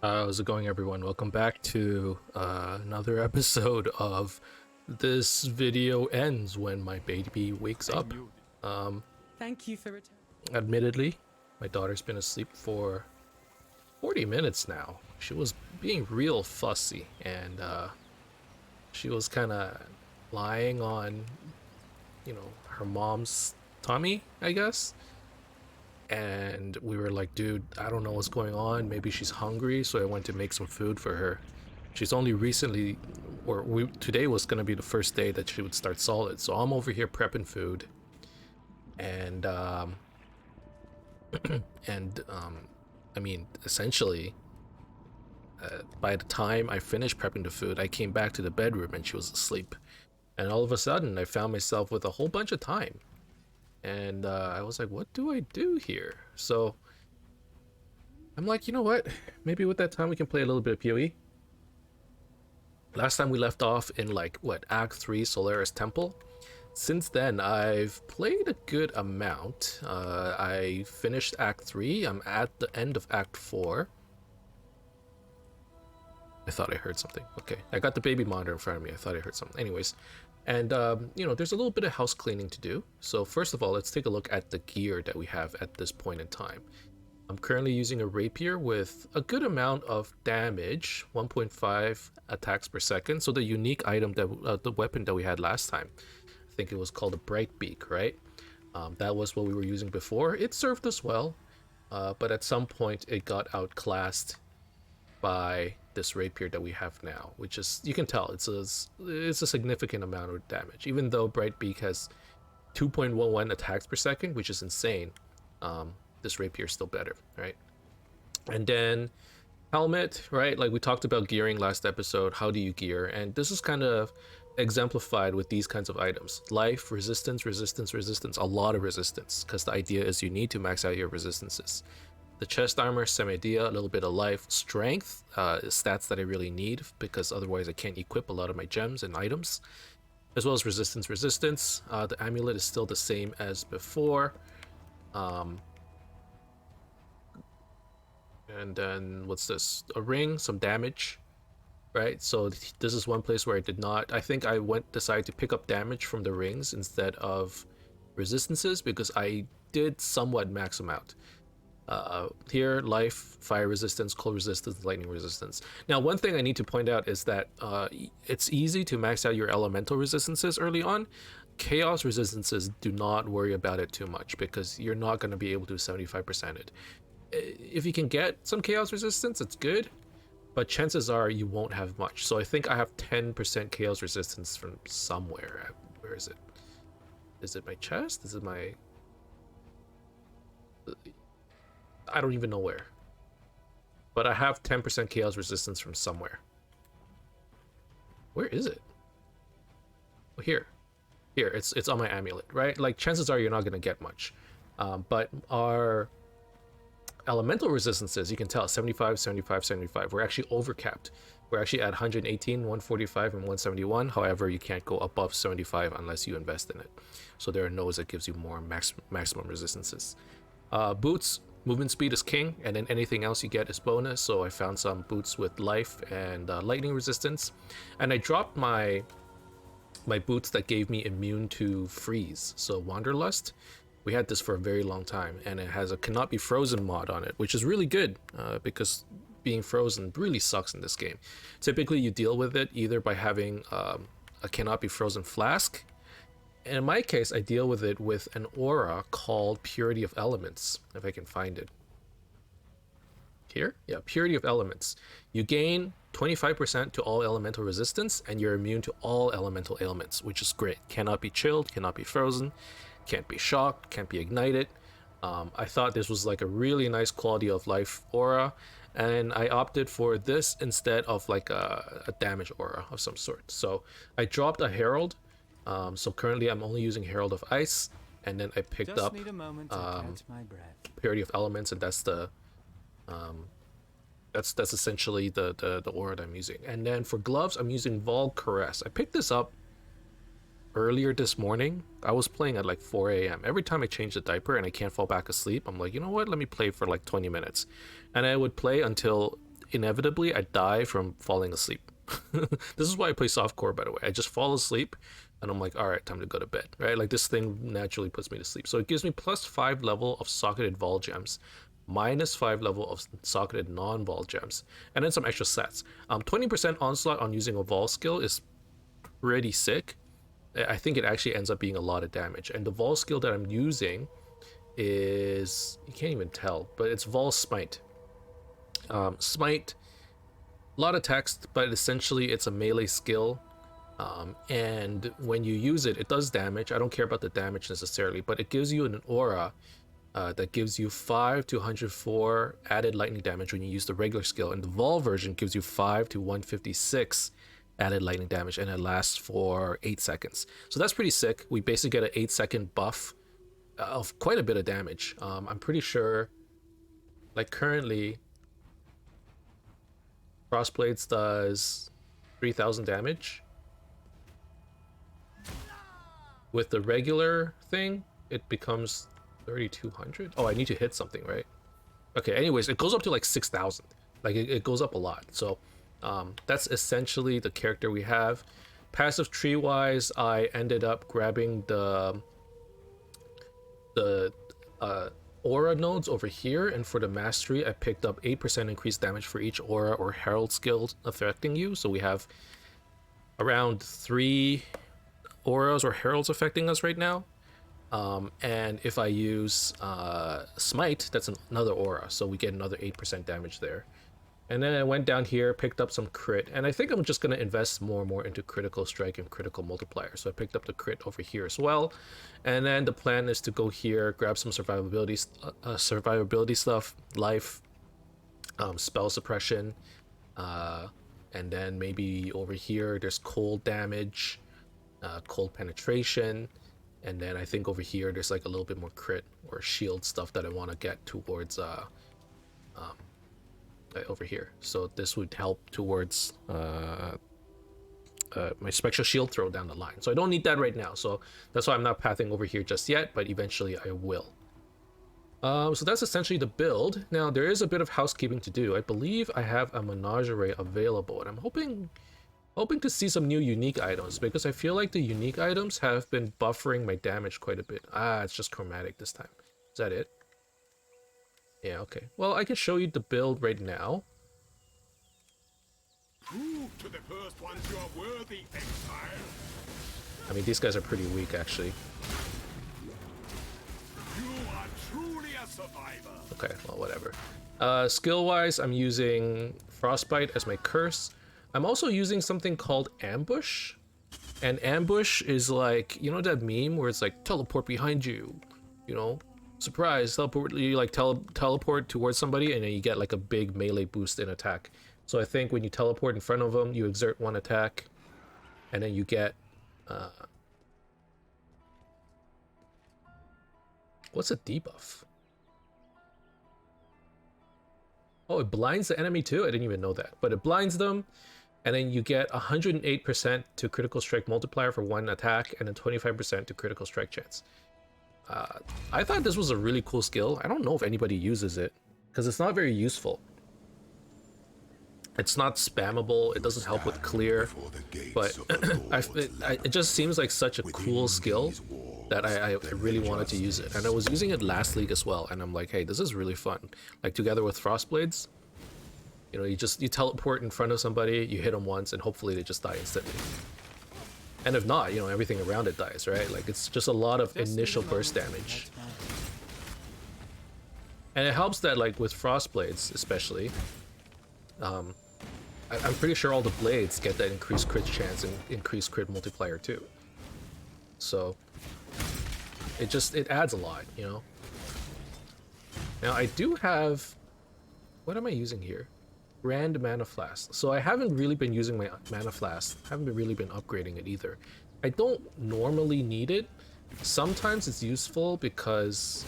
How's it going, everyone? Welcome back to another episode of This Video Ends When My Baby Wakes Up. Thank you for returning. Admittedly, my daughter's been asleep for 40 minutes now. She was being real fussy, and she was kind of lying on, her mom's tummy, I guess. And we were like, dude, I don't know what's going on. Maybe she's hungry, so I went to make some food for her. She's only recently, today was gonna be the first day that she would start solid. So I'm over here prepping food, and I mean, essentially, by the time I finished prepping the food, I came back to the bedroom and she was asleep. And all of a sudden, I found myself with a whole bunch of time. And I was like, what do I do here? So I'm like, you know what? Maybe with that time we can play a little bit of PoE. Last time we left off in Act 3 Solaris Temple. Since then, I've played a good amount. I finished Act 3. I'm at the end of Act 4. I thought I heard something. Okay, I got the baby monitor in front of me. I thought I heard something. Anyways. And, there's a little bit of house cleaning to do. So first of all, let's take a look at the gear that we have at this point in time. I'm currently using a rapier with a good amount of damage, 1.5 attacks per second. So the unique item, that the weapon that we had last time, I think it was called a Bright Beak, right? That was what we were using before. It served us well, but at some point it got outclassed by this rapier that we have now, which is, you can tell it's a significant amount of damage. Even though Bright Beak has 2.11 attacks per second, which is insane, this rapier is still better, right? And then helmet, right? Like we talked about gearing last episode. How do you gear? And this is kind of exemplified with these kinds of items: life, resistance, resistance, resistance, a lot of resistance, because the idea is you need to max out your resistances. The chest armor, semi-dia, a little bit of life, strength, stats that I really need, because otherwise I can't equip a lot of my gems and items, as well as resistance. The amulet is still the same as before. And then what's this? A ring, some damage, right? So this is one place where I did not. I think I decided to pick up damage from the rings instead of resistances, because I did somewhat max them out. Here, life, fire resistance, cold resistance, lightning resistance. Now, one thing I need to point out is that it's easy to max out your elemental resistances early on. Chaos resistances, do not worry about it too much, because you're not going to be able to 75% it. If you can get some chaos resistance, it's good, but chances are you won't have much. So I think I have 10% chaos resistance from somewhere. Where is it? Is it my chest? Is it my... I don't even know where, but I have 10% chaos resistance from somewhere. Where is it? Oh, here, it's on my amulet, right? Like, chances are you're not gonna get much, but our elemental resistances, you can tell, 75, 75, 75. We're actually overcapped. We're actually at 118, 145, and 171. However, you can't go above 75 unless you invest in it. So there are nodes that gives you more maximum resistances. Boots. Movement speed is king, and then anything else you get is bonus. So I found some boots with life and lightning resistance, and I dropped my boots that gave me immune to freeze. So Wanderlust, we had this for a very long time, and it has a cannot be frozen mod on it, which is really good, because being frozen really sucks in this game. Typically you deal with it either by having a cannot be frozen flask. And in my case, I deal with it with an aura called Purity of Elements, if I can find it. Here? Yeah, Purity of Elements. You gain 25% to all elemental resistance, and you're immune to all elemental ailments, which is great. Cannot be chilled, cannot be frozen, can't be shocked, can't be ignited. I thought this was like a really nice quality of life aura, and I opted for this instead of like a damage aura of some sort. So I dropped a Herald. So currently I'm only using Herald of Ice, and then I picked up Purity of Elements, and that's the that's essentially the aura that I'm using. And then for gloves, I'm using Vol Caress. I picked this up earlier this morning. I was playing at like 4 a.m. Every time I change the diaper and I can't fall back asleep, I'm like, you know what, let me play for like 20 minutes. And I would play until inevitably I die from falling asleep. This is why I play softcore, by the way. I just fall asleep and I'm like, all right, time to go to bed, right? Like this thing naturally puts me to sleep. So it gives me +5 level of socketed vol gems, -5 level of socketed non-vol gems, and then some extra sets. 20% onslaught on using a vol skill is pretty sick. I think it actually ends up being a lot of damage. And the vol skill that I'm using is, you can't even tell, but it's vol smite. Smite, a lot of text, but essentially it's a melee skill. And when you use it, it does damage. I don't care about the damage necessarily, but it gives you an aura that gives you 5 to 104 added lightning damage when you use the regular skill, and the vol version gives you 5 to 156 added lightning damage, and it lasts for 8 seconds. So that's pretty sick. We basically get an 8-second buff of quite a bit of damage. I'm pretty sure, like currently, Frostblades does 3,000 damage. With the regular thing, it becomes 3,200. Oh, I need to hit something, right? Okay, anyways, it goes up to like 6,000. Like it goes up a lot. So that's essentially the character we have. Passive tree wise, I ended up grabbing the aura nodes over here, and for the mastery I picked up 8% increased damage for each aura or herald skill affecting you. So we have around 3 auras or heralds affecting us right now. And if I use smite, that's another aura, so we get another 8% damage there. And then I went down here, picked up some crit, and I think I'm just going to invest more and more into critical strike and critical multiplier. So I picked up the crit over here as well. And then the plan is to go here, grab some survivability stuff, life, spell suppression, and then maybe over here there's cold damage, cold penetration, and then I think over here there's like a little bit more crit or shield stuff that I want to get towards over here. So this would help towards my spectral shield throw down the line. So I don't need that right now, so that's why I'm not pathing over here just yet, but eventually I will. So that's essentially the build. Now there is a bit of housekeeping to do. I believe I have a menagerie available, and I'm hoping to see some new unique items, because I feel like the unique items have been buffering my damage quite a bit. It's just chromatic this time. Is that it? Yeah, okay. Well, I can show you the build right now. Prove to the first ones you are worthy, Exile. I mean, these guys are pretty weak, actually. You are truly a survivor. Okay, well, whatever. Skill-wise, I'm using Frostbite as my curse. I'm also using something called Ambush. And Ambush is like, you know that meme where it's like, teleport behind you, you know? Surprise, teleport, you like teleport towards somebody and then you get like a big melee boost in attack. So I think when you teleport in front of them, you exert 1 attack, and then you get what's a debuff? Oh, it blinds the enemy too? I didn't even know that. But it blinds them, and then you get 108% to critical strike multiplier for 1 attack, and then 25% to critical strike chance. I thought this was a really cool skill. I don't know if anybody uses it, because it's not very useful. It's not spammable, it doesn't help with clear, but it just seems like such a cool skill that I really wanted to use it. And I was using it last league as well, and I'm like, hey, this is really fun. Like, together with Frostblades, you know, you teleport in front of somebody, you hit them once, and hopefully they just die instantly. And if not, you know, everything around it dies, right? Like, it's just a lot of initial burst damage. And it helps that, like, with Frostblades, especially, I'm pretty sure all the blades get that increased crit chance and increased crit multiplier too. So, it adds a lot, you know? Now, I do have... What am I using here? Grand Mana Flask. So I haven't really been using my Mana Flask. Haven't really been upgrading it either. I don't normally need it. Sometimes it's useful because,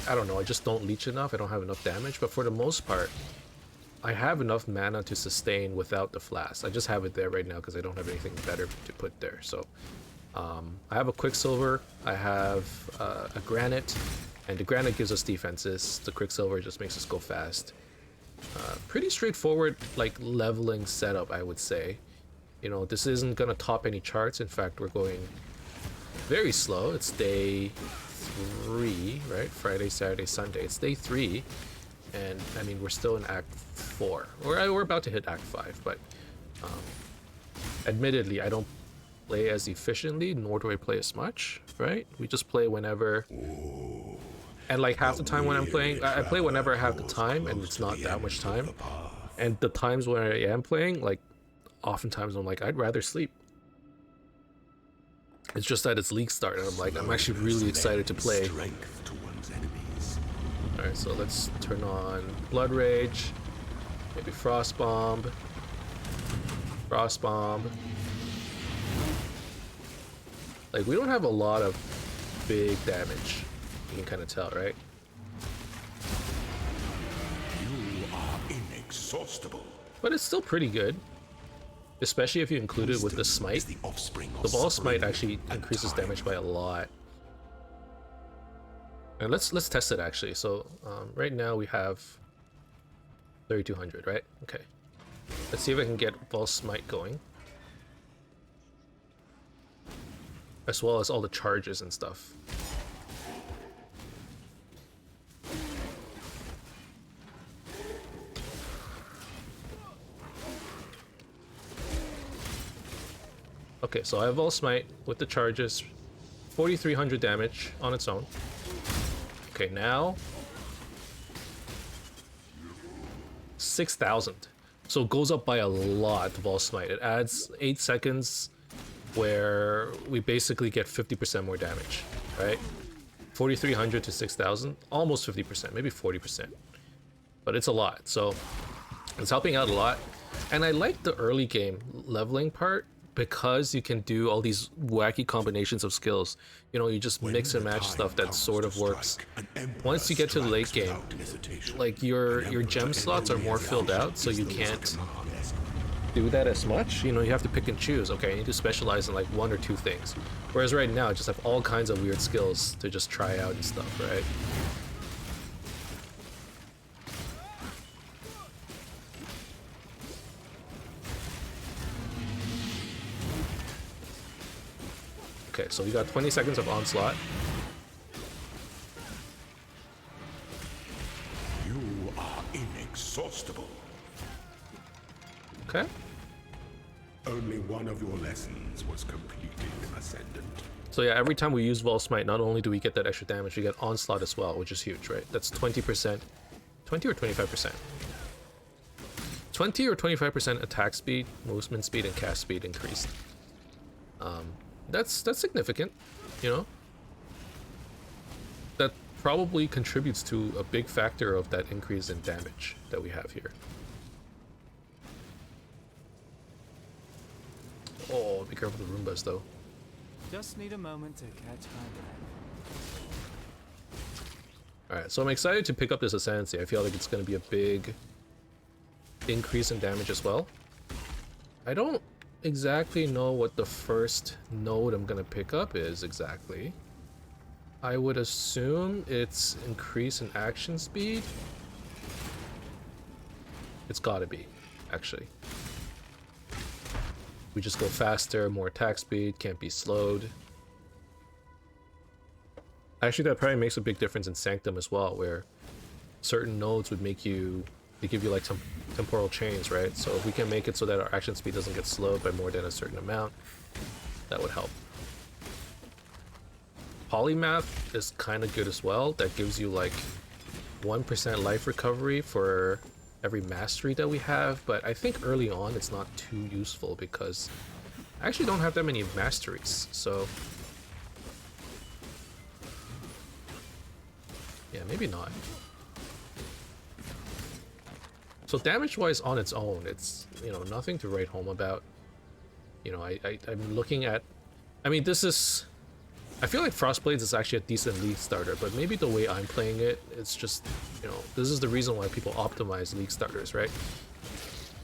I don't know, I just don't leech enough. I don't have enough damage. But for the most part, I have enough mana to sustain without the flask. I just have it there right now because I don't have anything better to put there. So I have a Quicksilver. I have a Granite. And the Granite gives us defenses. The Quicksilver just makes us go fast. Pretty straightforward, like, leveling setup, I would say. You know, this isn't gonna top any charts. In fact, we're going very slow. It's day 3, right? Friday, Saturday, Sunday. It's day 3, and I mean, we're still in Act 4. We're about to hit Act 5, but admittedly, I don't play as efficiently, nor do I play as much, right? We just play whenever. And like half the time when I'm playing, I play whenever I have the time, and it's not that much time. And the times when I am playing, like, oftentimes I'm like, I'd rather sleep. It's just that it's League start, and I'm like, I'm actually really excited to play. Alright, so let's turn on Blood Rage, maybe Frost Bomb. Frost Bomb. Like, we don't have a lot of big damage. You can kind of tell, right? You are inexhaustible. But it's still pretty good. Especially if you include it with the smite. The ball smite actually increases damage by a lot. And let's test it actually. So right now we have 3200, right? Okay. Let's see if I can get ball smite going. As well as all the charges and stuff. Okay, so I have all smite with the charges, 4,300 damage on its own. Okay, now 6,000. So it goes up by a lot, the ball smite. It adds 8 seconds where we basically get 50% more damage, right? 4,300 to 6,000, almost 50%, maybe 40%. But it's a lot, so it's helping out a lot. And I like the early game leveling part, because you can do all these wacky combinations of skills. You know, you just mix and match stuff that sort of works. Once you get to the late game, like your gem slots are more filled out, so you can't do that as much. You know, you have to pick and choose. Okay, I need to specialize in like 1 or 2 things. Whereas right now, I just have all kinds of weird skills to just try out and stuff, right? Okay, so we got 20 seconds of onslaught. You are inexhaustible. Okay. Only one of your lessons was completed, Ascendant. So yeah, every time we use Vol Smite, not only do we get that extra damage, we get onslaught as well, which is huge, right? That's 20%. 20 or 25%? 20 or 25% attack speed, movement speed, and cast speed increased. That's significant, you know? That probably contributes to a big factor of that increase in damage that we have here. Oh, be careful with the Roombas though. Just need a moment to catch my breath. Alright, so I'm excited to pick up this Ascendancy. I feel like it's going to be a big increase in damage as well. I don't exactly know what the first node I'm going to pick up is exactly. I would assume it's increase in action speed. It's gotta be, actually. We just go faster, more attack speed, can't be slowed. Actually, that probably makes a big difference in Sanctum as well, where certain nodes would make you, they give you like some temporal chains, right? So if we can make it so that our action speed doesn't get slowed by more than a certain amount, that would help. Polymath is kind of good as well. That gives you like 1% life recovery for every mastery that we have, but I think early on it's not too useful because I actually don't have that many masteries, so yeah, maybe not. So damage-wise on its own, it's, you know, nothing to write home about. You know, I'm looking at, I mean, this is, I feel like Frostblades is actually a decent League starter, but maybe the way I'm playing it, it's just, you know, this is the reason why people optimize League starters, right?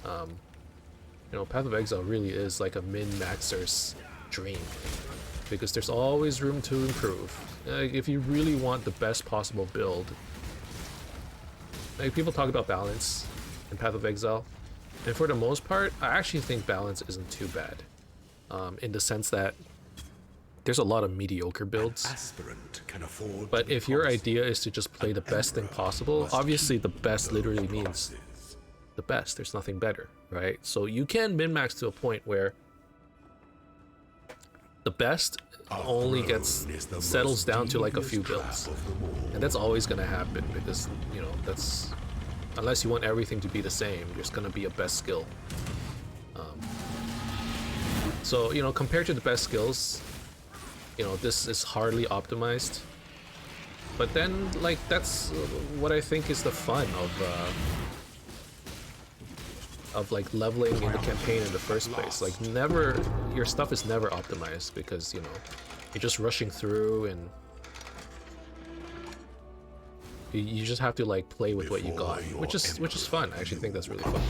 You know, Path of Exile really is like a min-maxer's dream, because there's always room to improve. If you really want the best possible build, like people talk about balance, in Path of Exile. And for the most part, I actually think balance isn't too bad. In the sense that there's a lot of mediocre builds. Aspirant can afford But if your idea is to just play the best thing possible, obviously the best literally means the best. There's nothing better, right? So you can min-max to a point where the best only settles down to like a few builds. And that's always going to happen because, you know, that's... Unless you want everything to be the same, there's going to be a best skill. So, you know, compared to the best skills, you know, this is hardly optimized. But then, like, that's what I think is the fun of like leveling in the campaign in the first place. Like, never, your stuff is never optimized because, you know, you're just rushing through and you just have to like play with what you got, which is fun. I actually think that's really fun.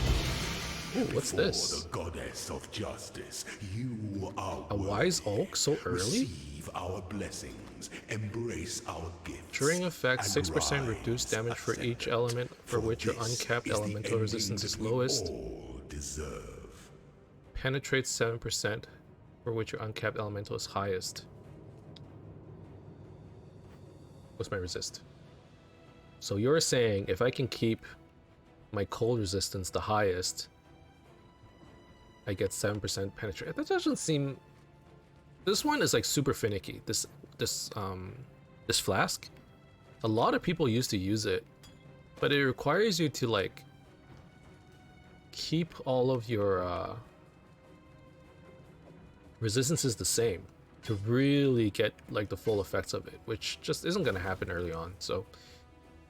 Ooh, what's this? The goddess of justice, you are a wise oak so early? Receive our blessings, embrace our gifts. During effect, 6% reduced damage for each element for which your uncapped elemental resistance is lowest. Penetrates 7% for which your uncapped elemental is highest. What's my resist? So you're saying if I can keep my cold resistance the highest, I get 7% penetrate. That doesn't seem... This one is like super finicky. This flask. A lot of people used to use it, but it requires you to like keep all of your resistances the same to really get like the full effects of it, which just isn't going to happen early on. So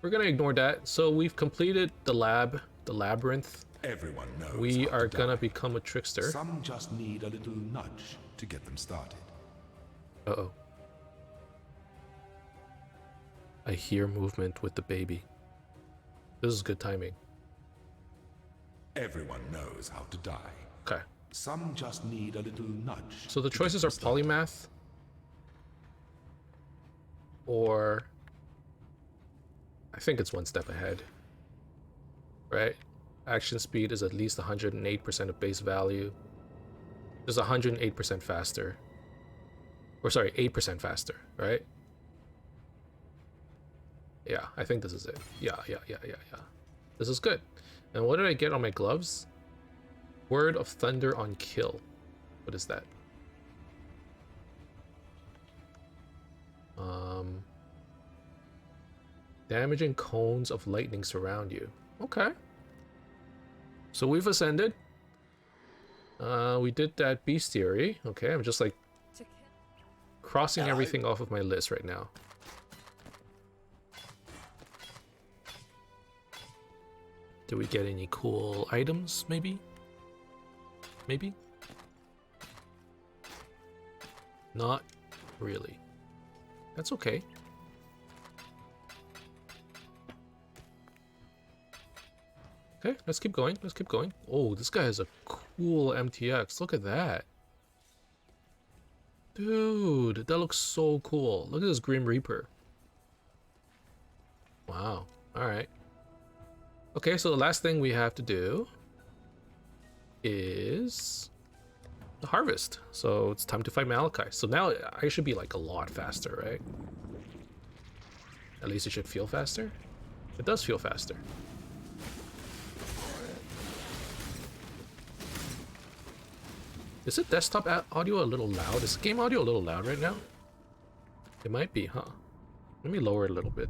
we're going to ignore that. So we've completed the labyrinth. Everyone knows we are going to become a trickster. Some just need a little nudge to get them started. Uh-oh. I hear movement with the baby. This is good timing. Everyone knows how to die. Okay. Some just need a little nudge. So the choices are polymath or I think it's one step ahead, right? Action speed is at least 108% of base value. It's 108% faster. Or sorry, 8% faster, right? Yeah, I think this is it. Yeah. This is good. And what did I get on my gloves? Word of Thunder on kill. What is that? Damaging cones of lightning surround you. Okay. So we've ascended. We did that bestiary. Okay, I'm just like crossing everything off of my list right now. Do we get any cool items, maybe? Maybe? Not really. That's okay. Okay, let's keep going. Let's keep going. Oh, this guy has a cool MTX. Look at that. Dude, that looks so cool. Look at this Grim Reaper. Wow. Alright. Okay, so the last thing we have to do is the harvest. So it's time to fight Malachi. So now I should be like a lot faster, right? At least it should feel faster. It does feel faster. Is it desktop audio a little loud? Is game audio a little loud right now? It might be, huh? Let me lower it a little bit.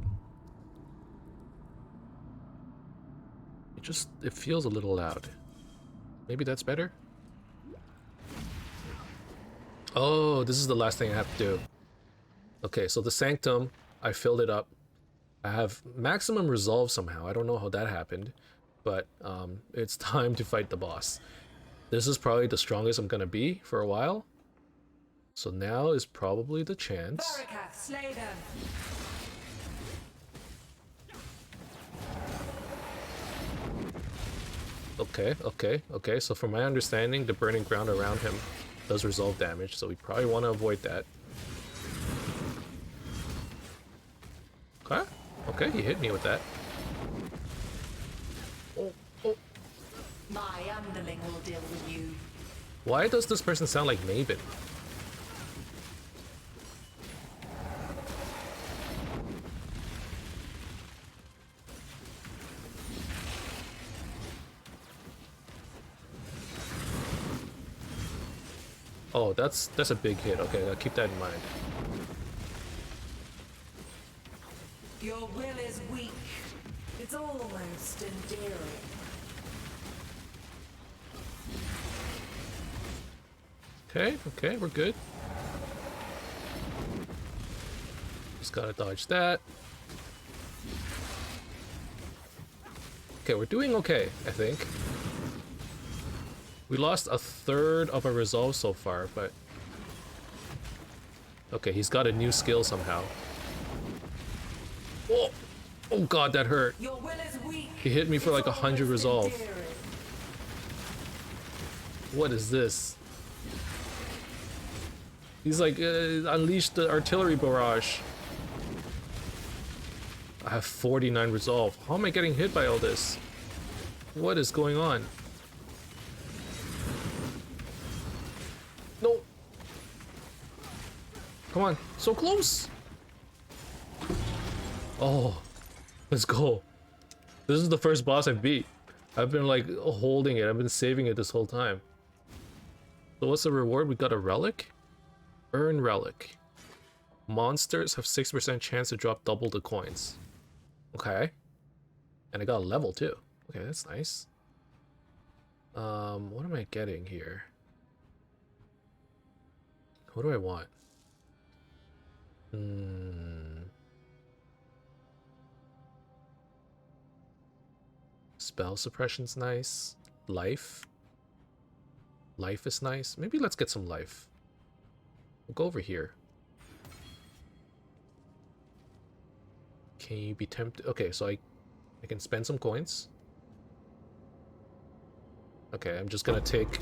It feels a little loud. Maybe that's better? Oh, this is the last thing I have to do. Okay, so the Sanctum, I filled it up. I have maximum resolve somehow. I don't know how that happened, but it's time to fight the boss. This is probably the strongest I'm gonna be for a while. So now is probably the chance. Slay them. Okay. So from my understanding, the burning ground around him does resolve damage, so we probably want to avoid that. Okay, he hit me with that. My underling will deal with you. Why does this person sound like Maven? Oh, that's a big hit. Okay, I'll keep that in mind. Your will is weak. It's almost endearing. Okay, we're good. Just gotta dodge that. Okay, we're doing okay, I think. We lost a third of our resolve so far, but... Okay, he's got a new skill somehow. Oh! Oh god, that hurt. Your will is weak. He hit me for like 100 resolve. Endearing. What is this? He's like, unleash the artillery barrage. I have 49 resolve. How am I getting hit by all this? What is going on? No. Come on, so close. Oh, let's go. This is the first boss I've beat. I've been like holding it. I've been saving it this whole time. So what's the reward? We got a relic? Earn relic. Monsters have 6% chance to drop double the coins. Okay. And I got a level too. Okay, that's nice. What am I getting here? What do I want? Spell suppression's nice. Life. Life is nice. Maybe let's get some life. We'll go over here. Can you be tempted? Okay, so I can spend some coins. Okay, I'm just gonna take...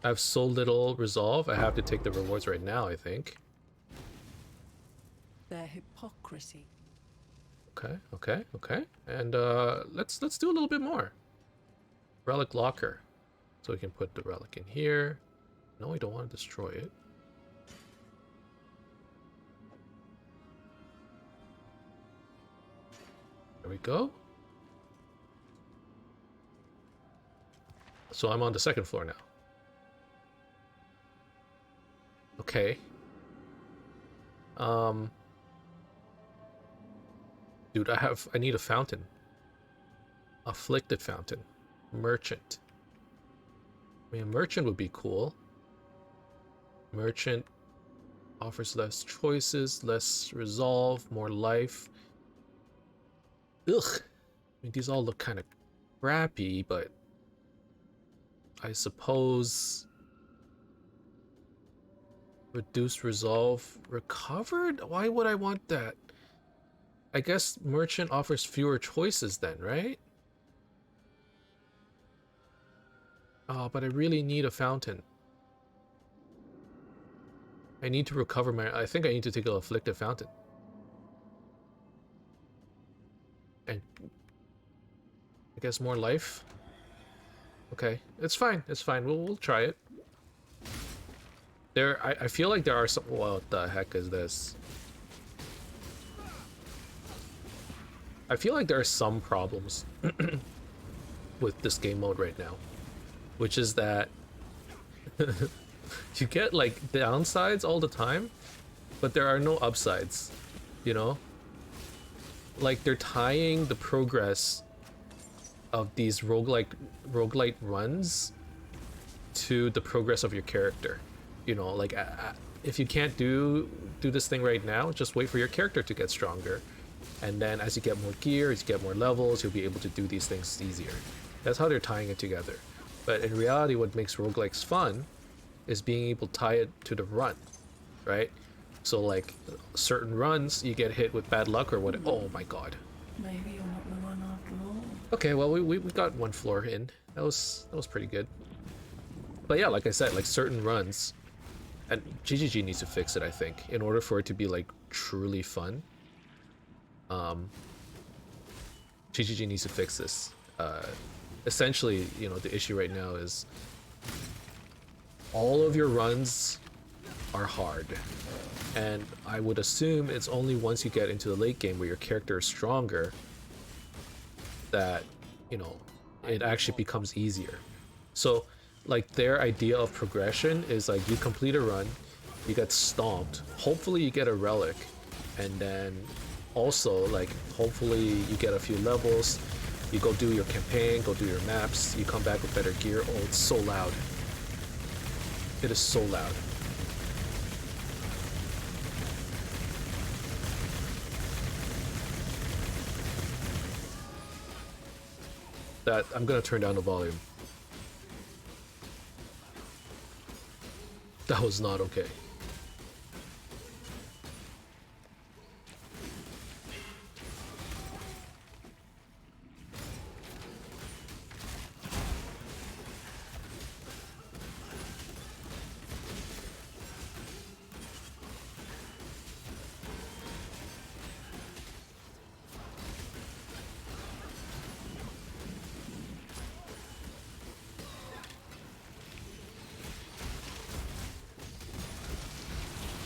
I have so little resolve, I have to take the rewards right now, I think. Their hypocrisy. Okay. And let's do a little bit more. Relic locker. So we can put the relic in here. No, we don't want to destroy it. There we go. So I'm on the second floor now. Okay. Dude, I need a fountain. Afflicted fountain. Merchant. I mean, a merchant would be cool. Merchant offers less choices, less resolve, more life. Ugh. I mean, these all look kind of crappy, but I suppose reduced resolve recovered? Why would I want that? I guess merchant offers fewer choices then, right? Oh, but I really need a fountain. I need to recover my... I think I need to take a afflicted fountain. And I guess more life. Okay, it's fine. It's fine. We'll try it. I feel like there are some... What the heck is this? I feel like there are some problems with this game mode right now, which is that you get like downsides all the time, but there are no upsides, you know? Like they're tying the progress of these roguelite runs to the progress of your character. You know, like if you can't do this thing right now, just wait for your character to get stronger. And then as you get more gear, as you get more levels, you'll be able to do these things easier. That's how they're tying it together. But in reality, what makes roguelikes fun is being able to tie it to the run, right? So like certain runs, you get hit with bad luck or what? Oh my god. Maybe you're not the one after all. Okay, well we got one floor in. That was pretty good. But yeah, like I said, like certain runs, and GGG needs to fix it, I think, in order for it to be like truly fun. GGG needs to fix this. essentially, you know, the issue right now is all of your runs are hard. And I would assume it's only once you get into the late game where your character is stronger that, you know, it actually becomes easier. So, like, their idea of progression is like you complete a run, you get stomped, hopefully you get a relic, and then also, like, hopefully you get a few levels, you go do your campaign, go do your maps, you come back with better gear. Oh, it's so loud. It is so loud. That I'm gonna turn down the volume. That was not okay.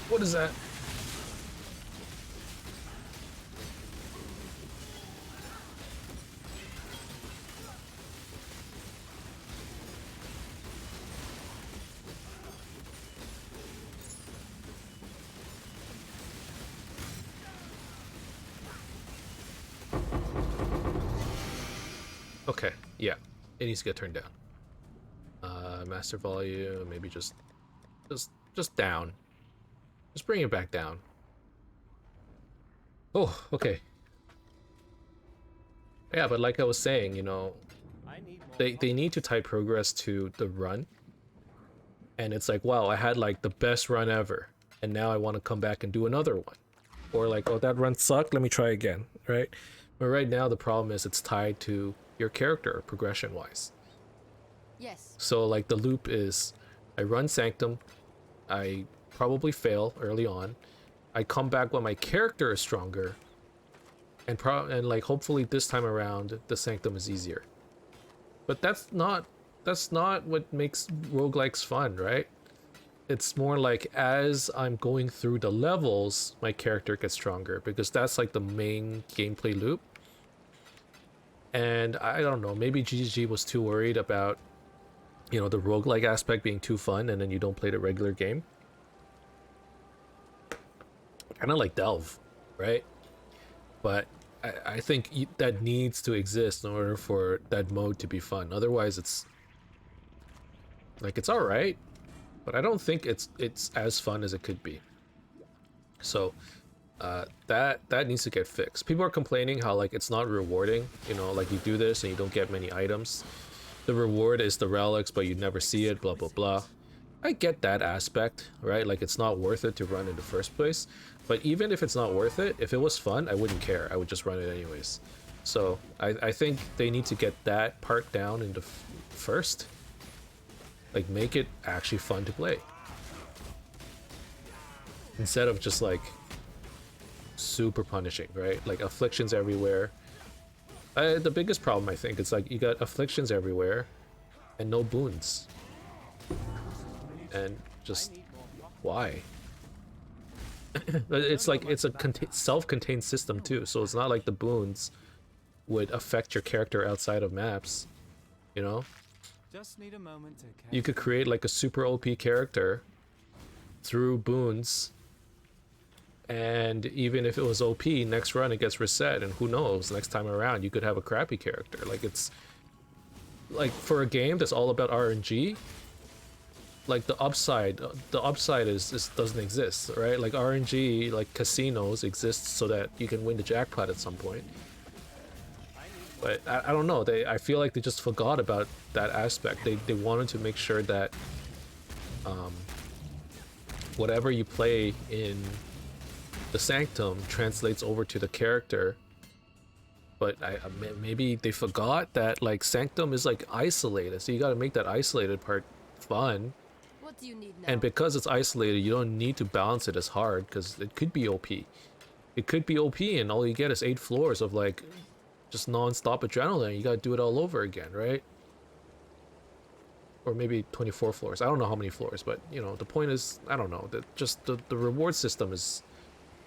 What is that? Okay, yeah, it needs to get turned down. Master volume, maybe just down. Just bring it back down. Oh, okay. Yeah, but like I was saying, you know, they need to tie progress to the run. And it's like, wow, I had like the best run ever, and now I want to come back and do another one. Or like, oh, that run sucked, let me try again, right? But right now the problem is it's tied to your character progression-wise. Yes. So like the loop is, I run Sanctum, I probably fail early on, I come back when my character is stronger, and like hopefully this time around the Sanctum is easier. But that's not what makes roguelikes fun, right? It's more like as I'm going through the levels, my character gets stronger, because that's like the main gameplay loop. And I don't know, maybe GGG was too worried about, you know, the roguelike aspect being too fun, and then you don't play the regular game. Kind of like Delve, right? But I think that needs to exist in order for that mode to be fun. Otherwise, it's like, it's all right, but I don't think it's as fun as it could be. So that needs to get fixed. People are complaining how like it's not rewarding. You know, like you do this and you don't get many items. The reward is the relics, but you never see it. Blah blah blah. I get that aspect, right? Like it's not worth it to run in the first place. But even if it's not worth it, if it was fun, I wouldn't care. I would just run it anyways. So I think they need to get that part down into first. Like make it actually fun to play. Instead of just like super punishing, right? Like afflictions everywhere. The biggest problem, I think, is like you got afflictions everywhere and no boons. And just why? It's like it's a self-contained system too, so it's not like the boons would affect your character outside of maps, you know? Just need a moment to catch You could create like a super OP character through boons, and even if it was OP, next run it gets reset, and who knows, next time around you could have a crappy character. Like it's like, for a game that's all about RNG, like the upside is doesn't exist, right? Like RNG, like casinos exist so that you can win the jackpot at some point. But I don't know, I feel like they just forgot about that aspect. They wanted to make sure that whatever you play in the Sanctum translates over to the character. But maybe they forgot that like Sanctum is like isolated, so you got to make that isolated part fun. What do you need now? And because it's isolated, you don't need to balance it as hard, because it could be OP. It could be OP and all you get is 8 floors of like just non-stop adrenaline. You gotta do it all over again, right? Or maybe 24 floors. I don't know how many floors, but you know, the point is, I don't know, that just the reward system is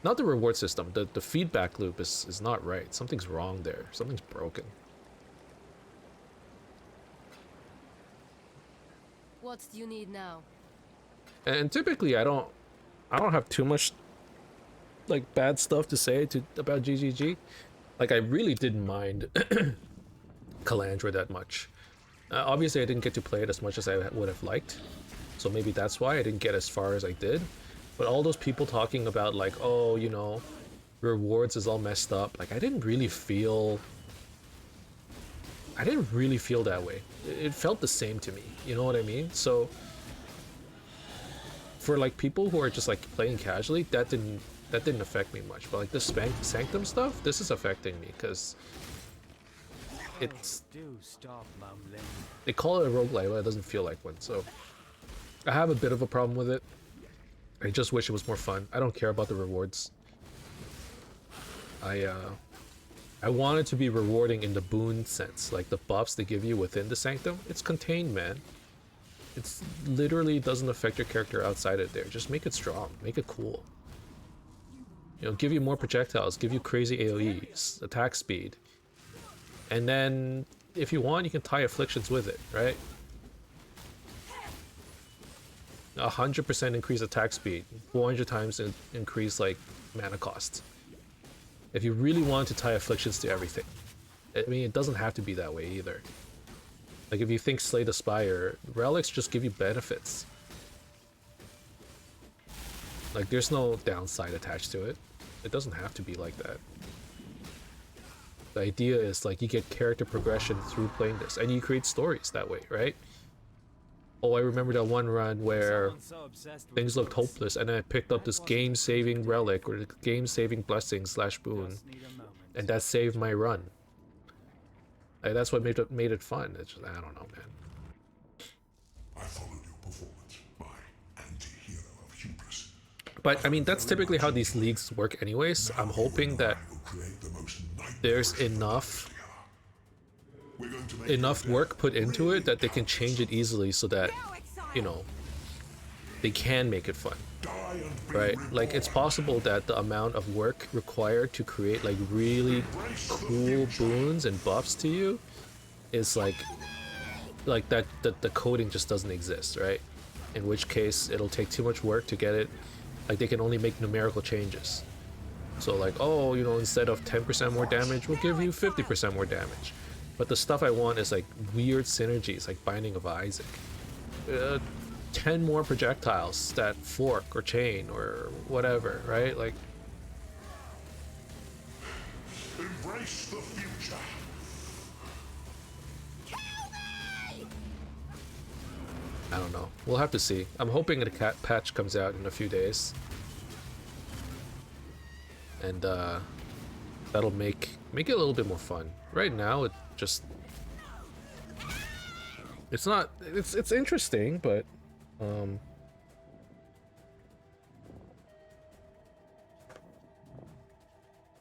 not the reward system, the feedback loop is not right. Something's wrong there. Something's broken. What do you need now? And typically I don't have too much like bad stuff to say about GGG. Like I really didn't mind Calandra that much. Obviously I didn't get to play it as much as I would have liked, so maybe that's why I didn't get as far as I did. But all those people talking about like, oh, you know, rewards is all messed up, like I didn't really feel that way. It felt the same to me, you know what I mean? So for like people who are just like playing casually, that didn't affect me much. But like this Sanctum stuff, this is affecting me because it's, Do stop mumbling. they call it a roguelike, but it doesn't feel like one. So I have a bit of a problem with it. I just wish it was more fun. I don't care about the rewards. I want it to be rewarding in the boon sense, like the buffs they give you within the Sanctum. It's contained, man. It's literally doesn't affect your character outside of there. Just make it strong, make it cool. You know, give you more projectiles, give you crazy AoEs, attack speed. And then, if you want, you can tie afflictions with it, right? 100% increase attack speed, 400 times increase like mana cost. If you really want to tie afflictions to everything. I mean, it doesn't have to be that way either. Like if you think Slay the Spire, relics just give you benefits. Like there's no downside attached to it. It doesn't have to be like that. The idea is like you get character progression through playing this, and you create stories that way, right? Oh, I remember that one run where things looked hopeless, and then I picked up this game-saving relic or the game-saving blessing / boon, and that saved my run. Like, that's what made it fun. It's just, I don't know, man. I followed your performance, my anti-hero of hubris. But I mean, that's typically how these leagues work anyways. I'm hoping that there's enough work put into it that they can change it easily so that, you know, they can make it fun, right? Like it's possible that the amount of work required to create like really cool boons and buffs to you is like that the coding just doesn't exist, right? In which case it'll take too much work to get it. Like they can only make numerical changes. So like, oh, you know, instead of 10% more damage, we'll give you 50% more damage. But the stuff I want is like weird synergies, like Binding of Isaac. 10 more projectiles that fork or chain or whatever, right? Like, Embrace the future. I don't know. We'll have to see. I'm hoping the cat patch comes out in a few days. And that'll make it a little bit more fun. Right now it just it's interesting, but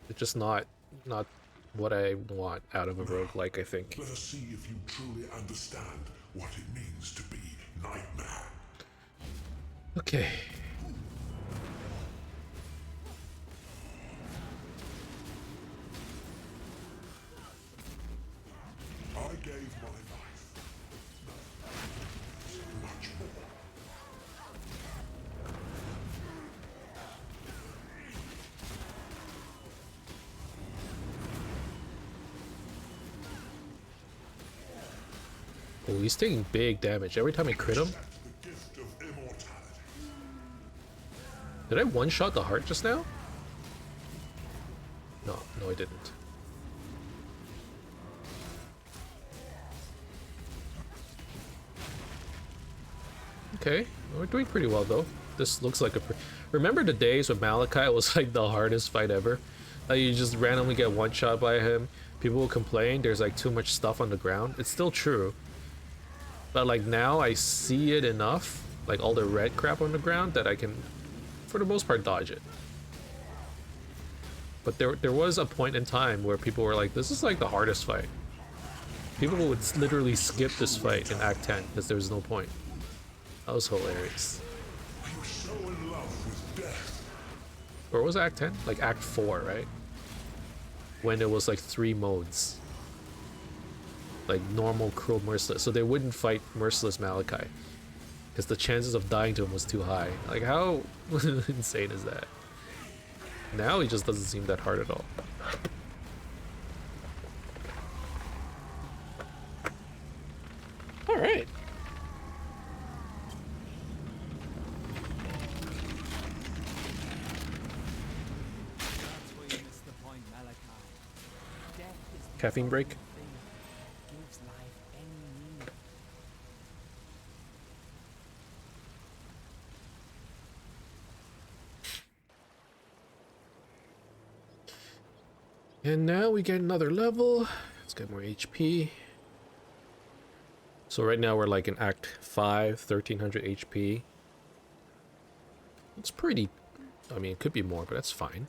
it's just not what I want out of a roguelike, I think. Let us see if you truly understand what it means to be Nightmare. Okay. I gave my life. Much more. Oh, he's taking big damage every time I crit him. The gift of immortality. Did I one-shot the heart just now? No, I didn't. Okay, we're doing pretty well though. This looks like a... Remember the days when Malachi was like the hardest fight ever? Like you just randomly get one shot by him. People will complain there's like too much stuff on the ground. It's still true. But like now I see it enough, like all the red crap on the ground, that I can, for the most part, dodge it. But there was a point in time where people were like, this is like the hardest fight. People would literally skip this fight in Act 10 because there was no point. That was hilarious. You're so in love with death. Or was it Act 10? Like Act 4, right? When it was like 3 modes. Like normal, cruel, merciless. So they wouldn't fight merciless Malachi. Because the chances of dying to him was too high. Like how insane is that? Now he just doesn't seem that hard at all. Alright. That's where you missed the point, Malachi. Death is the Caffeine break. thing that gives life any meaning. And now we get another level. Let's get more HP. So right now we're like in Act 5, 1300 HP. It's pretty... I mean, it could be more, but that's fine.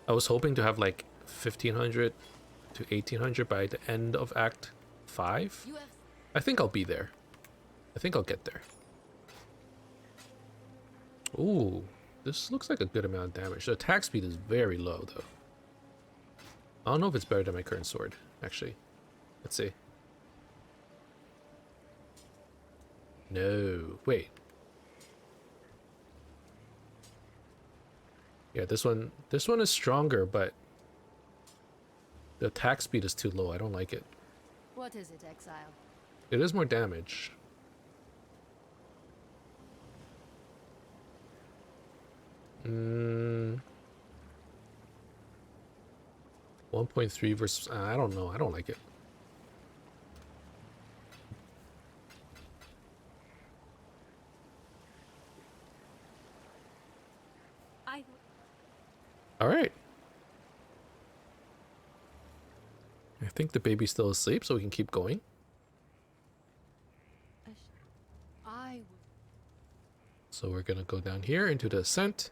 I was hoping to have like 1500 to 1800 by the end of Act 5. You have I think I'll be there. I think I'll get there. Ooh, this looks like a good amount of damage. The attack speed is very low though. I don't know if it's better than my current sword, actually. Let's see. No, wait. Yeah, this one is stronger, but the attack speed is too low. I don't like it. what is it, Exile? It is more damage. Mm. 1.3 versus... I don't know. I don't like it. All right. I think the baby's still asleep, so we can keep going. I So we're gonna go down here into the ascent.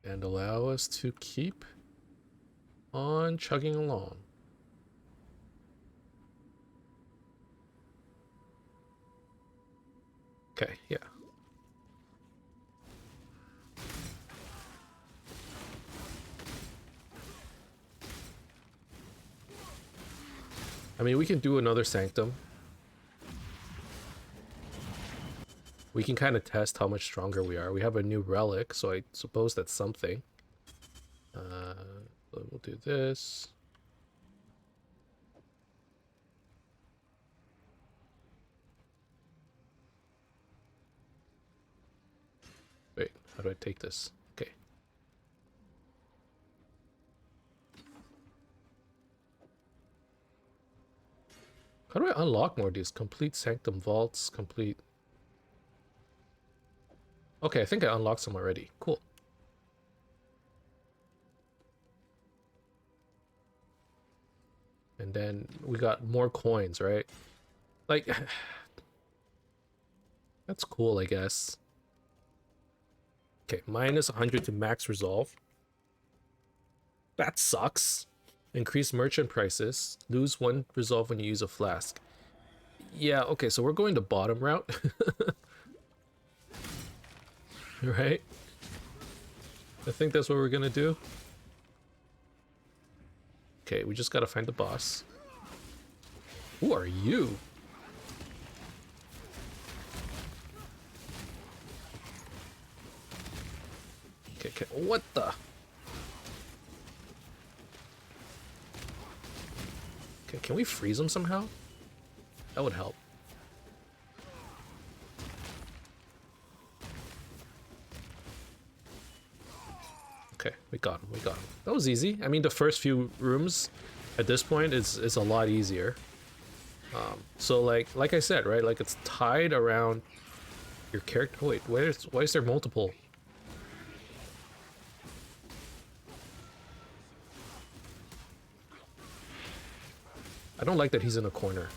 And allow us to keep on chugging along. Okay, yeah. I mean, we can do another Sanctum. We can kind of test how much stronger we are. We have a new relic, so I suppose that's something. So we'll do this. Wait, how do I take this? Okay. How do I unlock more of these? Complete Sanctum Vaults, complete... Okay, I think I unlocked some already. Cool. And then we got more coins, right? Like... That's cool, I guess. Okay, minus 100 to max resolve. That sucks. Increase merchant prices. Lose 1 resolve when you use a flask. Yeah, okay, so we're going the bottom route. Right? I think that's what we're gonna do. Okay, we just gotta find the boss. Who are you? Okay, what the? Okay, can we freeze him somehow? That would help. Okay, we got him, we got him. That was easy. I mean, the first few rooms at this point is a lot easier. So like I said, right? Like it's tied around your character. Oh, wait, why is there multiple? I don't like that he's in a corner.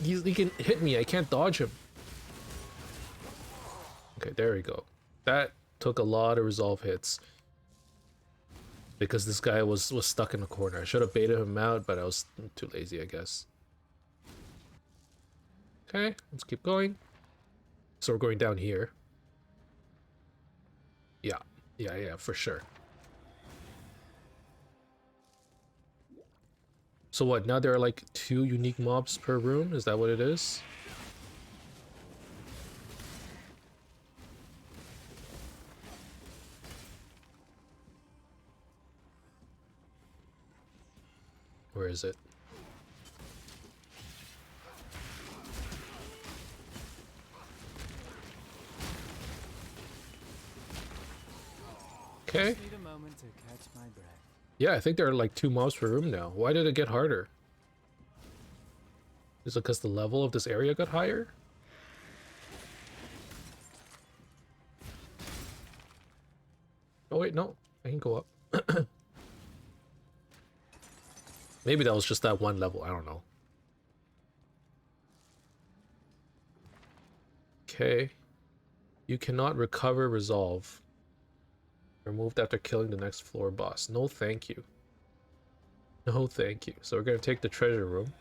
He can hit me. I can't dodge him. Okay, there we go. That took a lot of resolve hits. Because this guy was stuck in the corner. I should have baited him out, but I was too lazy, I guess. Okay, let's keep going. So we're going down here. Yeah, for sure. So what, now there are like 2 unique mobs per room? Is that what it is? Where is it? Okay. Need a moment to catch my breath. Yeah, I think there are like 2 mobs per room now. Why did it get harder? Is it because the level of this area got higher? Oh wait, no. I can go up. Maybe that was just that one level, I don't know. Okay. You cannot recover resolve. Removed after killing the next floor boss. No thank you. No thank you. So we're gonna take the treasure room.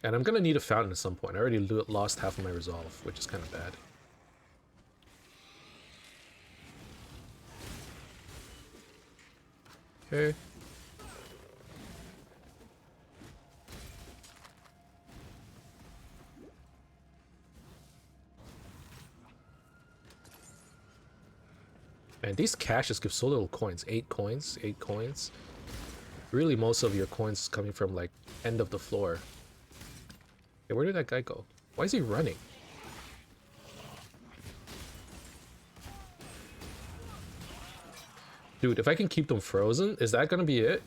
And I'm gonna need a fountain at some point. I already lost half of my resolve, which is kind of bad. Okay. Man, these caches give so little coins. 8 coins, 8 coins. Really, most of your coins is coming from, like, end of the floor. Okay, where did that guy go? Why is he running? Dude, if I can keep them frozen, is that gonna be it?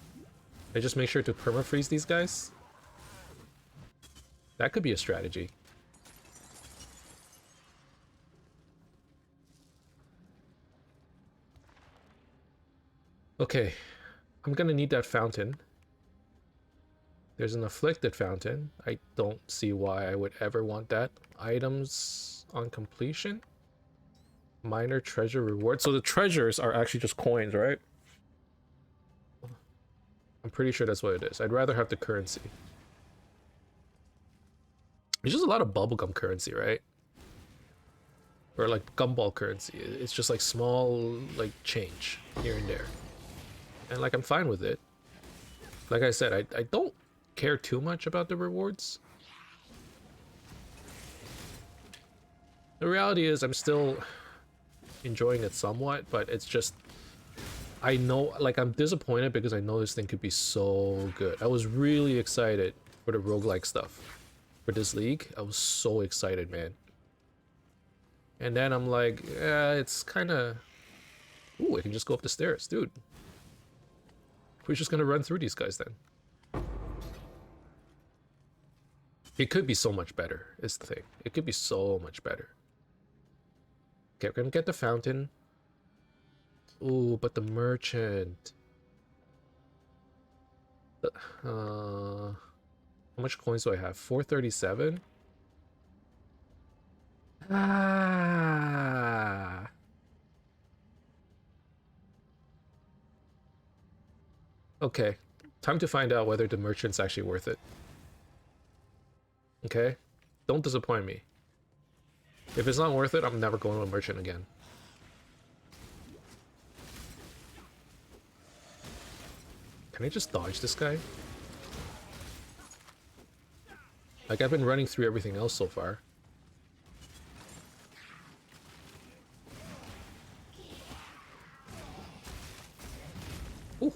I just make sure to permafreeze these guys? That could be a strategy. Okay, I'm gonna need that fountain. There's an afflicted fountain. I don't see why I would ever want that. Items on completion? Minor treasure reward. So the treasures are actually just coins, right? I'm pretty sure that's what it is. I'd rather have the currency. It's just a lot of bubblegum currency, right? Or like gumball currency. It's just like small, like, change here and there. And like, I'm fine with it. Like I said, I don't care too much about the rewards. The reality is I'm still enjoying it somewhat, but it's just, I know, like, I'm disappointed because I know this thing could be so good. I was really excited for the roguelike stuff for this league. I was so excited, man. And then I'm like, yeah, it's kind of... Ooh, I can just go up the stairs, dude. We're just gonna run through these guys then. It could be so much better, is the thing. It could be so much better. Okay, we're gonna get the fountain. Ooh, but the merchant. How much coins do I have? 437? Ah. Okay, time to find out whether the merchant's actually worth it. Okay? Don't disappoint me. If it's not worth it, I'm never going to a merchant again. Can I just dodge this guy? Like, I've been running through everything else so far. Ooh.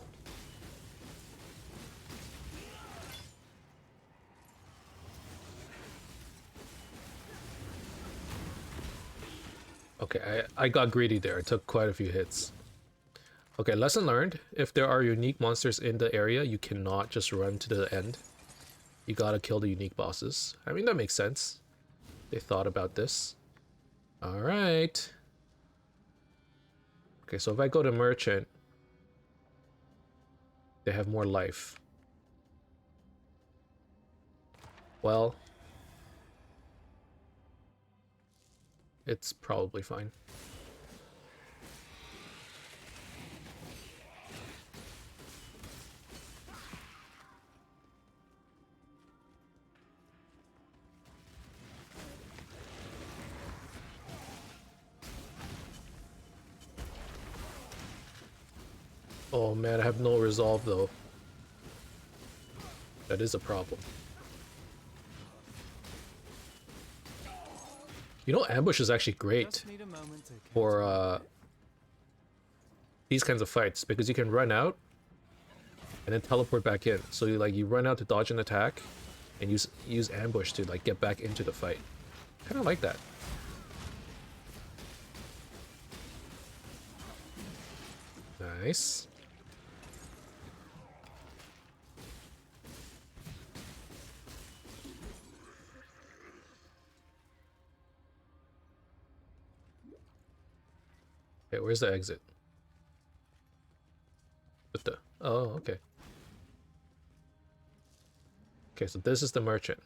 Okay, I got greedy there. I took quite a few hits. Okay, lesson learned. If there are unique monsters in the area, you cannot just run to the end. You gotta kill the unique bosses. I mean, that makes sense. They thought about this. Alright. Okay, so if I go to merchant, they have more life. Well, it's probably fine. Oh man, I have no resolve though. That is a problem. You know, ambush is actually great Just need a moment to for these kinds of fights because you can run out and then teleport back in. So you run out to dodge an attack and use ambush to like get back into the fight. Kind of like that. Nice. Okay, where's the exit? What the? Oh, okay. Okay, so this is the merchant.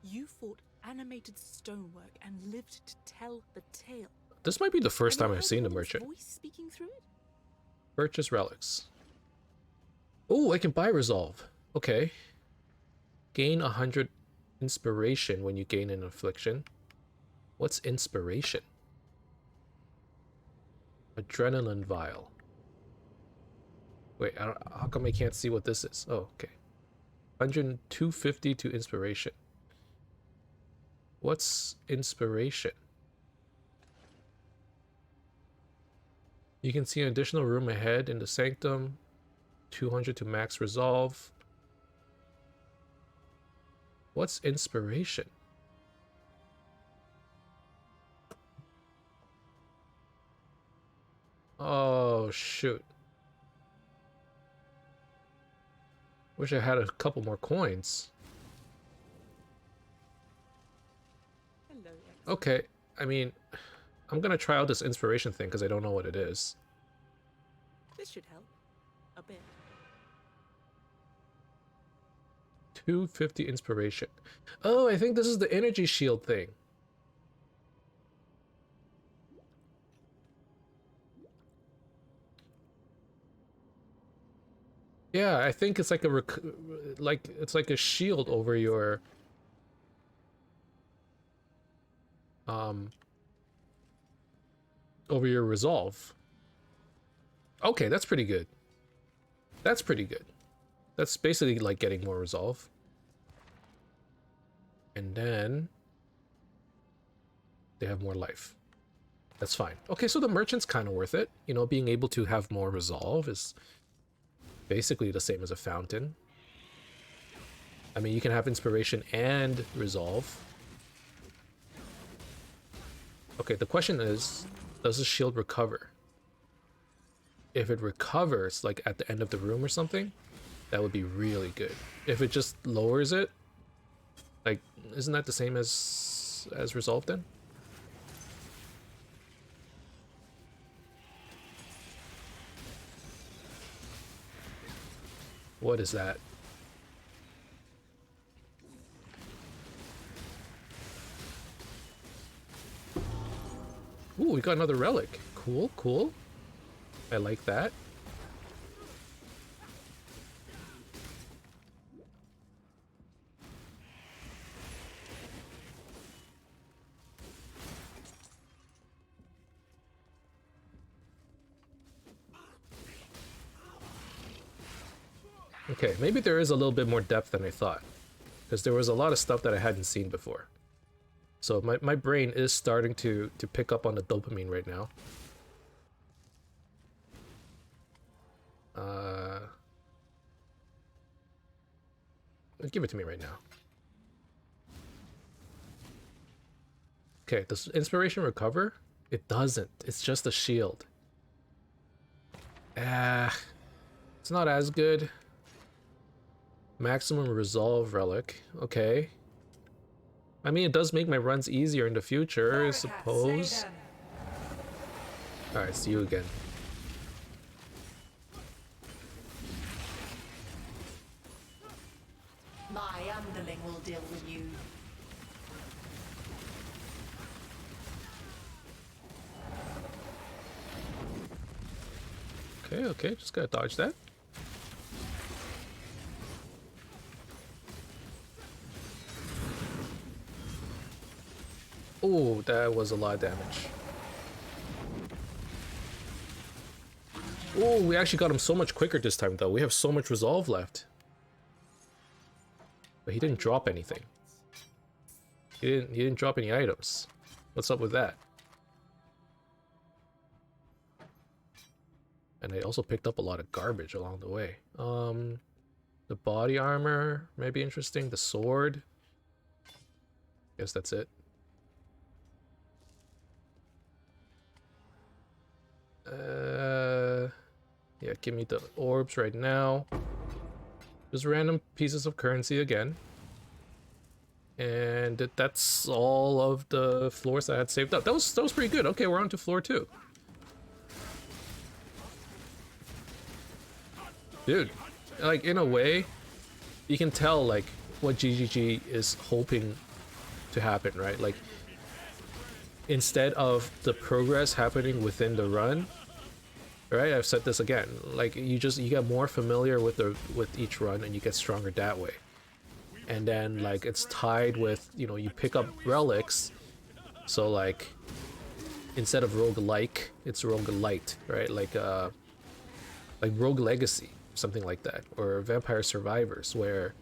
You fought animated stonework and lived to tell the tale. This might be the first And time you I've heard seen the someone's merchant. voice speaking through it? Purchase relics. Oh, I can buy resolve. Okay. Gain 100 inspiration when you gain an affliction. What's inspiration? Adrenaline vial. Wait, how come I can't see what this is? Oh, okay. 250 to inspiration. What's inspiration? You can see an additional room ahead in the sanctum. 200 to max resolve. What's inspiration? Oh, shoot. Wish I had a couple more coins. Hello, Exile. Okay, I mean, I'm gonna try out this inspiration thing because I don't know what it is. This should help. A bit. 250 inspiration. Oh, I think this is the energy shield thing. Yeah, I think it's like it's like a shield over your over your resolve. Okay, that's pretty good. That's pretty good. That's basically like getting more resolve. And then they have more life. That's fine. Okay, so the merchant's kind of worth it. You know, being able to have more resolve is basically the same as a fountain. I mean, you can have inspiration and resolve. Okay, the question is, does the shield recover? If it recovers, like at the end of the room or something, that would be really good. If it just lowers it, like, isn't that the same as resolve then? What is that? Ooh, we got another relic. Cool, cool. I like that. Okay, maybe there is a little bit more depth than I thought, because there was a lot of stuff that I hadn't seen before. So my brain is starting to pick up on the dopamine right now. Give it to me right now. Okay, does inspiration recover? It doesn't. It's just a shield. It's not as good. Maximum resolve relic. Okay. I mean, it does make my runs easier in the future, I suppose. Alright, see you again. My Ganderling will deal with you. Okay, okay, just gotta dodge that. Oh, that was a lot of damage. Oh, we actually got him so much quicker this time, though. We have so much resolve left. But he didn't drop anything. He didn't drop any items. What's up with that? And I also picked up a lot of garbage along the way. The body armor may be interesting. The sword. Guess that's it. Yeah, give me the orbs right now. Just random pieces of currency again. And that's all of the floors I had saved up. That was pretty good. Okay, we're on to floor 2. Dude, like, in a way, you can tell, like, what GGG is hoping to happen, right? Like, instead of the progress happening within the run, right? I've said this again. Like, you get more familiar with each run, and you get stronger that way. And then, like, it's tied with, you know, you pick up relics. So, like, instead of roguelike, it's roguelite, right? Like Rogue Legacy, something like that, or Vampire Survivors, where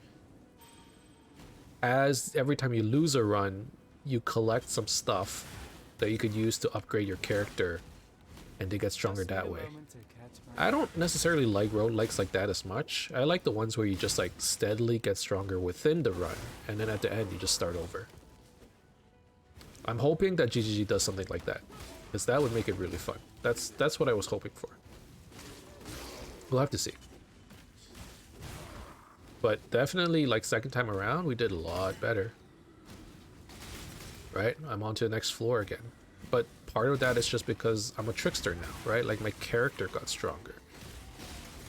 every time you lose a run, you collect some stuff that you could use to upgrade your character and to get stronger that way. I don't necessarily like roguelikes like that as much. I like the ones where you just like steadily get stronger within the run, and then at the end you just start over. I'm hoping that GGG does something like that, because that would make it really fun. That's what I was hoping for. We'll have to see. But definitely, like, second time around, we did a lot better. Right? I'm on to the next floor again. But part of that is just because I'm a trickster now, right? Like, my character got stronger.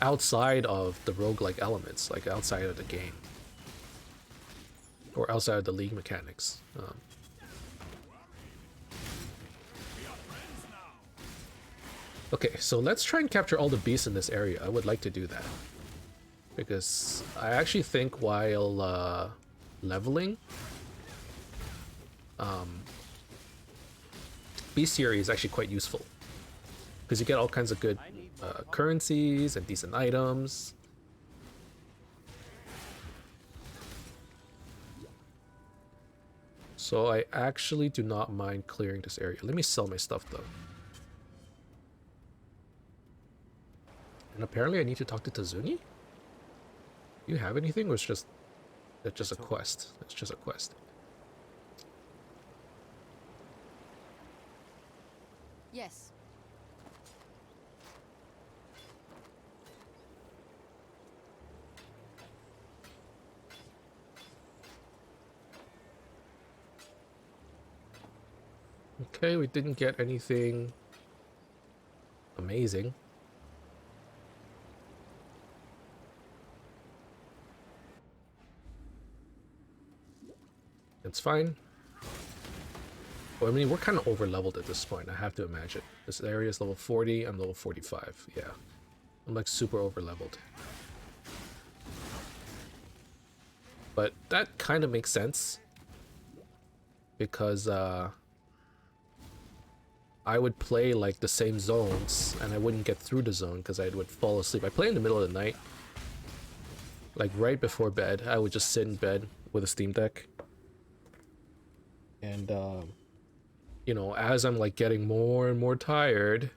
Outside of the roguelike elements, like outside of the game. Or outside of the league mechanics. Okay, so let's try and capture all the beasts in this area. I would like to do that. Because I actually think while leveling, bestiary is actually quite useful. Because you get all kinds of good currencies and decent items. So I actually do not mind clearing this area. Let me sell my stuff though. And apparently I need to talk to Tazuni? Do you have anything, or it's just a quest? It's just a quest. Yes. Okay, we didn't get anything amazing. It's fine. Well, I mean, we're kind of over-leveled at this point, I have to imagine. This area is level 40, I'm level 45. Yeah. I'm like super over-leveled. But that kind of makes sense. Because, I would play like the same zones, and I wouldn't get through the zone because I would fall asleep. I play in the middle of the night. Like right before bed, I would just sit in bed with a Steam Deck. And, you know, as I'm like getting more and more tired.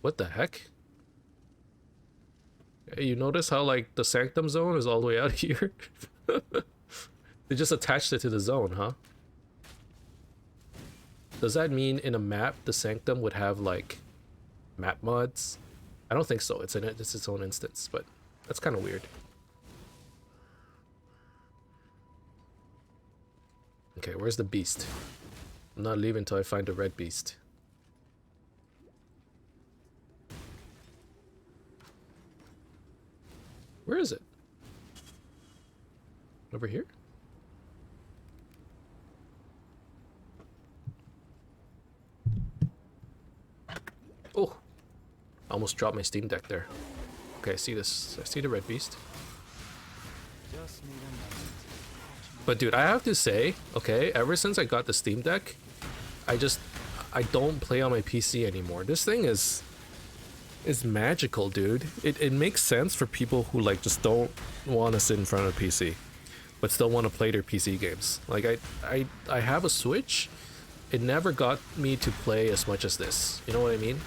What the heck? Hey, you notice how like the Sanctum zone is all the way out here? They just attached it to the zone, huh? Does that mean in a map the Sanctum would have like map mods? I don't think so. It's its own instance, but that's kind of weird. Okay, where's the beast? I'm not leaving until I find the red beast. Where is it? Over here? Oh! I almost dropped my Steam Deck there. Okay, I see this. I see the red beast. Just need a moment. But dude, I have to say, okay, ever since I got the Steam Deck, I don't play on my PC anymore. This thing is magical, dude. It makes sense for people who like just don't want to sit in front of a PC, but still want to play their PC games. Like I have a Switch. It never got me to play as much as this. You know what I mean?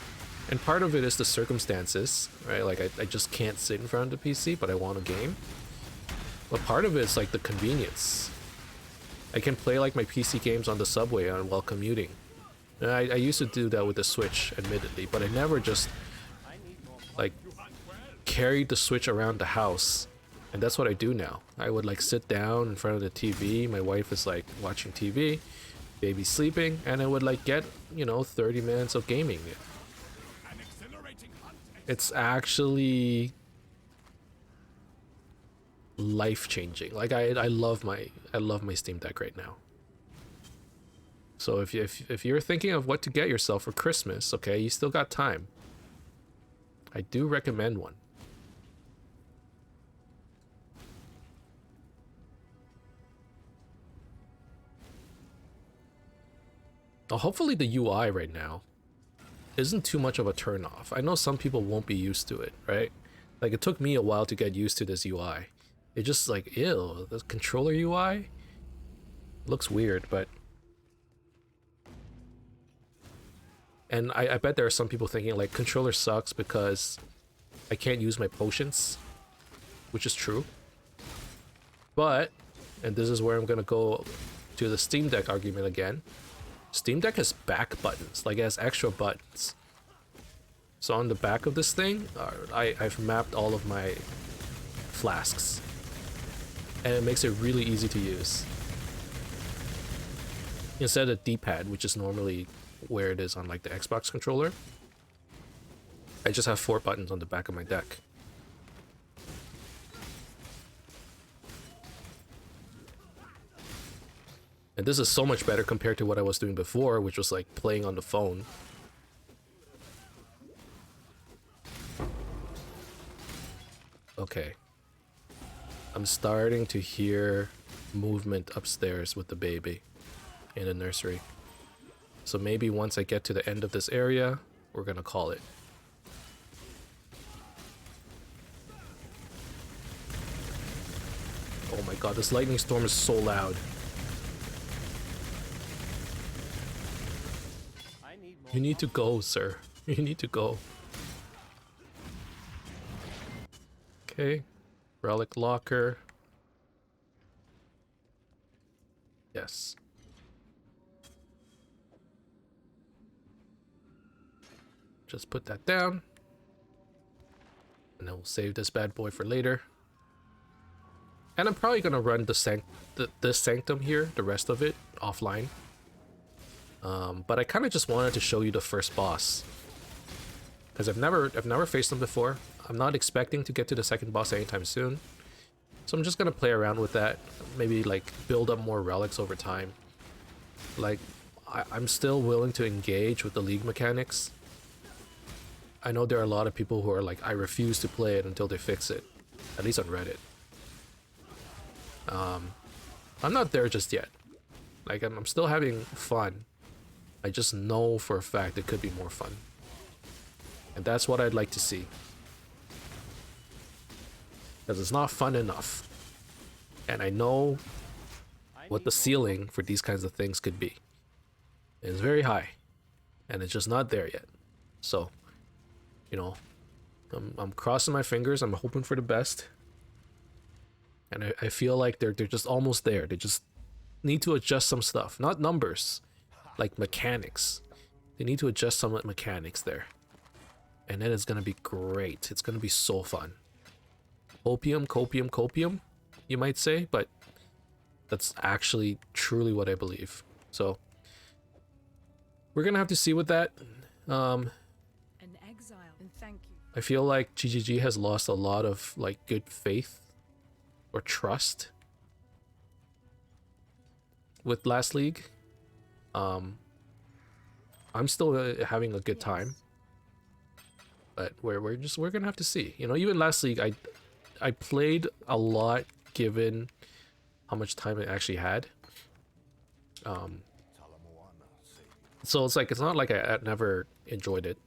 And part of it is the circumstances, right? Like I just can't sit in front of the PC, but I want a game. But part of it is like the convenience. I can play like my PC games on the subway while commuting. And I used to do that with the Switch, admittedly, but I never just like carried the Switch around the house. And that's what I do now. I would like sit down in front of the TV. My wife is like watching TV, baby's sleeping, and I would like get, you know, 30 minutes of gaming. It's actually life-changing. Like I love my Steam Deck right now. So if you're thinking of what to get yourself for Christmas, okay, you still got time. I do recommend one. Now, hopefully the UI right now isn't too much of a turn-off. I know some people won't be used to it, right? Like it took me a while to get used to this UI. It just like, ew, the controller UI looks weird, but... And I bet there are some people thinking like controller sucks because I can't use my potions, which is true. But, and this is where I'm gonna go to the Steam Deck argument again. Steam Deck has back buttons, like it has extra buttons. So on the back of this thing, I've mapped all of my flasks. And it makes it really easy to use. Instead of the D-pad, which is normally where it is on like the Xbox controller, I just have 4 buttons on the back of my deck. And this is so much better compared to what I was doing before, which was like playing on the phone. Okay. I'm starting to hear movement upstairs with the baby in the nursery. So maybe once I get to the end of this area, we're gonna call it. Oh my god, this lightning storm is so loud. You need to go, sir. You need to go. Okay. Relic locker. Yes. Just put that down. And then we'll save this bad boy for later. And I'm probably gonna run this Sanctum here, the rest of it, offline. But I kind of just wanted to show you the first boss, because I've never faced him before. I'm not expecting to get to the second boss anytime soon, so I'm just gonna play around with that. Maybe like build up more relics over time. Like I'm still willing to engage with the League mechanics. I know there are a lot of people who are like, I refuse to play it until they fix it, at least on Reddit. I'm not there just yet. Like I'm still having fun. I just know for a fact it could be more fun. And that's what I'd like to see. Because it's not fun enough. And I know what the ceiling for these kinds of things could be. It's very high. And it's just not there yet. So, you know, I'm crossing my fingers. I'm hoping for the best. And I feel like they're just almost there. They just need to adjust some stuff. Not numbers. Like mechanics. They need to adjust some mechanics there. And then it's gonna be great. It's gonna be so fun. Opium, copium, copium, you might say, but that's actually truly what I believe. So we're gonna have to see with that. An exile, and thank you. I feel like GGG has lost a lot of like good faith or trust with last league. I'm still having a good time, but we're gonna have to see. You know, even last league, I played a lot given how much time it actually had. So it's like, it's not like I never enjoyed it.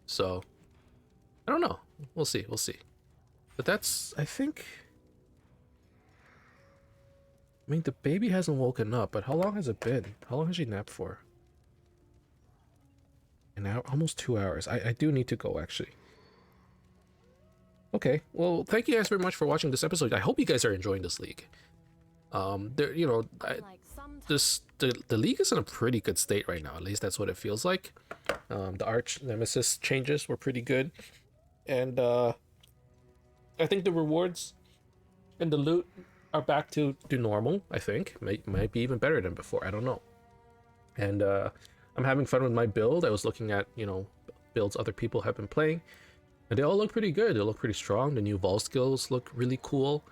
So I don't know. We'll see. We'll see. But that's, I think. I mean, the baby hasn't woken up, but how long has it been? How long has she napped for? An hour, almost 2 hours. I do need to go, actually. Okay, well, thank you guys very much for watching this episode. I hope you guys are enjoying this league. There, you know, the league is in a pretty good state right now. At least that's what it feels like. The Arch Nemesis changes were pretty good, and I think the rewards and the loot are back to normal. I think might be even better than before. I don't know. And I'm having fun with my build. I was looking at, you know, builds other people have been playing, and they all look pretty good. They look pretty strong. The new Vol skills look really cool.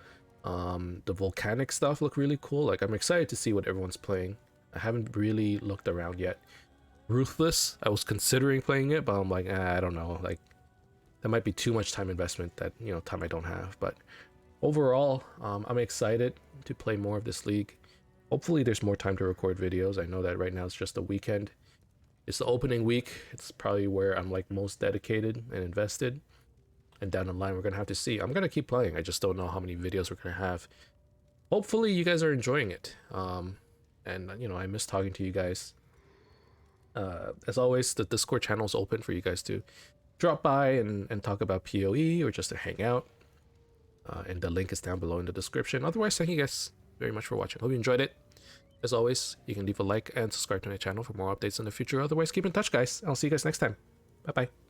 The volcanic stuff look really cool. Like, I'm excited to see what everyone's playing. I haven't really looked around yet. Ruthless, I was considering playing it, but I'm like, I don't know. Like, that might be too much time investment, that, you know, time I don't have. But overall, I'm excited to play more of this league. Hopefully there's more time to record videos. I know that right now it's just a weekend. It's the opening week. It's probably where I'm like most dedicated and invested. And down the line, we're going to have to see. I'm going to keep playing. I just don't know how many videos we're going to have. Hopefully you guys are enjoying it. And, you know, I miss talking to you guys. As always, the Discord channel is open for you guys to drop by and talk about PoE or just to hang out. And the link is down below in the description. Otherwise, thank you guys very much for watching. Hope you enjoyed it. As always, you can leave a like and subscribe to my channel for more updates in the future. Otherwise, keep in touch, guys. I'll see you guys next time. Bye-bye.